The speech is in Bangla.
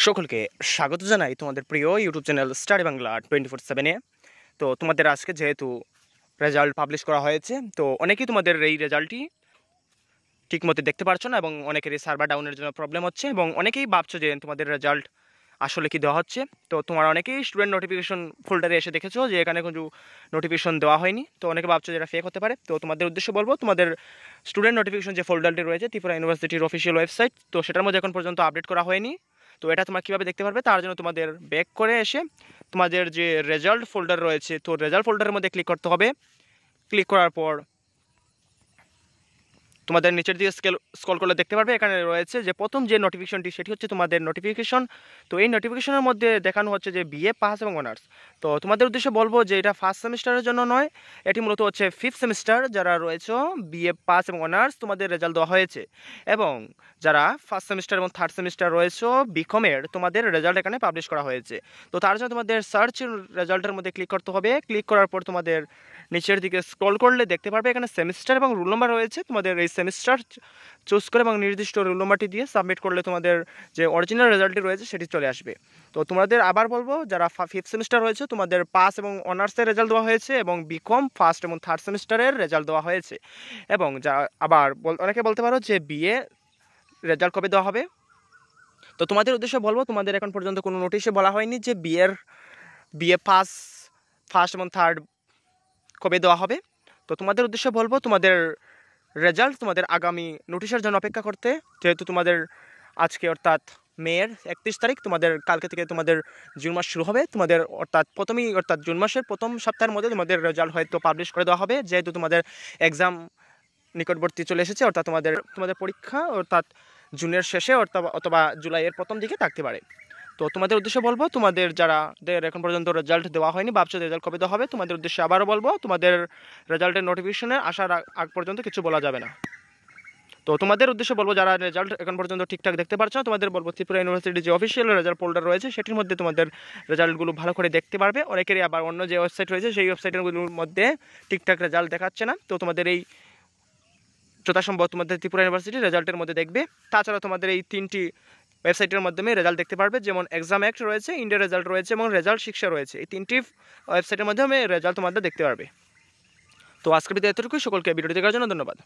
সকলকে স্বাগত জানাই তোমাদের প্রিয় ইউটিউব চ্যানেল স্টাডি বাংলা 24/7-এ। তো তোমাদের আজকে যেহেতু রেজাল্ট পাবলিশ করা হয়েছে, তো অনেকেই তোমাদের এই রেজাল্টটি ঠিকমতো দেখতে পারছো না এবং অনেকেরই সার্ভার ডাউনের জন্য প্রবলেম হচ্ছে এবং অনেকেই ভাবছো যে তোমাদের রেজাল্ট আসলে কি দেওয়া হচ্ছে। তো তোমার অনেকেই স্টুডেন্ট নোটিফিকেশন ফোল্ডারে এসে দেখেছো যে এখানে কোনো নোটিফিকেশন দেওয়া হয়নি, তো অনেকে ভাবছো যে এটা ফেক হতে পারে। তো তোমাদের উদ্দেশ্যে বলবো, তোমাদের স্টুডেন্ট নোটিফিকেশন যে ফোল্ডারটি রয়েছে ত্রিপুরা ইউনিভার্সিটির অফিসিয়াল ওয়েবসাইট, তো সেটার মধ্যে এখন পর্যন্ত আপডেট করা হয়নি। তো এটা তোমরা কীভাবে দেখতে পারবে, তার জন্য তোমাদের ব্যাক করে এসে তোমাদের যে রেজাল্ট ফোল্ডার রয়েছে, তো রেজাল্ট ফোল্ডারের মধ্যে ক্লিক করতে হবে। ক্লিক করার পর তোমাদের নিচের দিকে স্ক্রল করলে দেখতে পারবে এখানে রয়েছে যে প্রথম যে নোটিফিকেশনটি, সেটি হচ্ছে তোমাদের নোটিফিকেশন। তো এই নোটিফিকেশনের মধ্যে দেখানো হচ্ছে যে বিএ পাস এবং অনার্স। তো তোমাদের উদ্দেশ্যে বলবো যে এটা ফার্স্ট সেমিস্টারের জন্য নয়, এটি মূলত হচ্ছে ফিফথ সেমিস্টার যারা রয়েছে বিএ পাস এবং অনার্স তোমাদের রেজাল্ট দেওয়া হয়েছে। এবং যারা ফার্স্ট সেমিস্টার এবং থার্ড সেমিস্টার রয়েছে বিকমের, তোমাদের রেজাল্ট এখানে পাবলিশ করা হয়েছে। তো তার জন্য তোমাদের সার্চ রেজাল্টের মধ্যে ক্লিক করতে হবে। ক্লিক করার পর তোমাদের নিচের দিকে স্ক্রল করলে দেখতে পারবে এখানে সেমিস্টার এবং রোল নাম্বার রয়েছে। তোমাদের এই সেমিস্টার চুজ করে এবং নির্দিষ্ট রোল নাম্বারটি দিয়ে সাবমিট করলে তোমাদের যে অরিজিনাল রেজাল্টটি রয়েছে সেটি চলে আসবে। তো তোমাদের আবার বলবো, যারা ফিফথ সেমিস্টার রয়েছে তোমাদের পাস এবং অনার্সের রেজাল্ট দেওয়া হয়েছে এবং বিকম ফার্স্ট এবং থার্ড সেমিস্টারের রেজাল্ট দেওয়া হয়েছে। এবং যা আবার অনেকে বলতে পারো যে বিএ রেজাল্ট কবে দেওয়া হবে। তো তোমাদের উদ্দেশ্যে বলবো, তোমাদের এখন পর্যন্ত কোনো নোটিশে বলা হয়নি যে বিএ পাস ফার্স্ট এবং থার্ড কবে দেওয়া হবে। তো তোমাদের উদ্দেশ্যে বলবো, তোমাদের রেজাল্ট তোমাদের আগামী নোটিশের জন্য অপেক্ষা করতে। যেহেতু তোমাদের আজকে অর্থাৎ মেয়ের 31 তারিখ, তোমাদের কালকে থেকে তোমাদের জুন মাস শুরু হবে। তোমাদের অর্থাৎ জুন মাসের প্রথম সপ্তাহের মধ্যে তোমাদের রেজাল্ট হয়তো পাবলিশ করে দেওয়া হবে, যেহেতু তোমাদের এক্সাম নিকটবর্তী চলে এসেছে। অর্থাৎ তোমাদের পরীক্ষা অর্থাৎ জুনের শেষে অথবা জুলাইয়ের প্রথম দিকে থাকতে পারে। তো তোমাদের উদ্দেশ্যে বলবো, তোমাদের যাদের এখন পর্যন্ত রেজাল্ট দেওয়া হয়নি, ভাবছো রেজাল্ট কবে দেওয়া হবে, তোমাদের উদ্দেশ্যে আবারও বলবো, তোমাদের রেজাল্টের নোটিফিকেশনের আসার আগ পর্যন্ত কিছু বলা যাবে না। তো তোমাদের উদ্দেশ্যে বলবো, যারা রেজাল্ট এখন পর্যন্ত ঠিকঠাক দেখতে পারছো না, তোমাদের বলবো ত্রিপুরা ইউনিভার্সিটির যে অফিসিয়াল রেজাল্ট ফোল্ডার রয়েছে সেটির মধ্যে তোমাদের রেজাল্টগুলো ভালো করে দেখতে পারবে। অনেকেরই আবার অন্য যে ওয়েবসাইট রয়েছে সেই ওয়েবসাইটগুলোর মধ্যে ঠিকঠাক রেজাল্ট দেখাচ্ছে না। তো তোমাদের এই যথাসম্ভব তোমাদের ত্রিপুরা ইউনিভার্সিটির রেজাল্টের মধ্যে দেখবে। তাছাড়া তোমাদের এই 3টি ওয়েবসাইটের মাধ্যমে রেজাল্ট দেখতে পারবে, যেমন এক্সাম অ্যাক্ট রয়েছে, ইন্ডিয়া রেজাল্ট রয়েছে এবং রেজাল্ট শিক্ষা রয়েছে। এই 3টি ওয়েবসাইটের মাধ্যমে রেজাল্ট তোমাদের দেখতে পারবে। তো আজকের ভিডিও এতটুকুই। সকলকে ভিডিওটি দেখার জন্য ধন্যবাদ।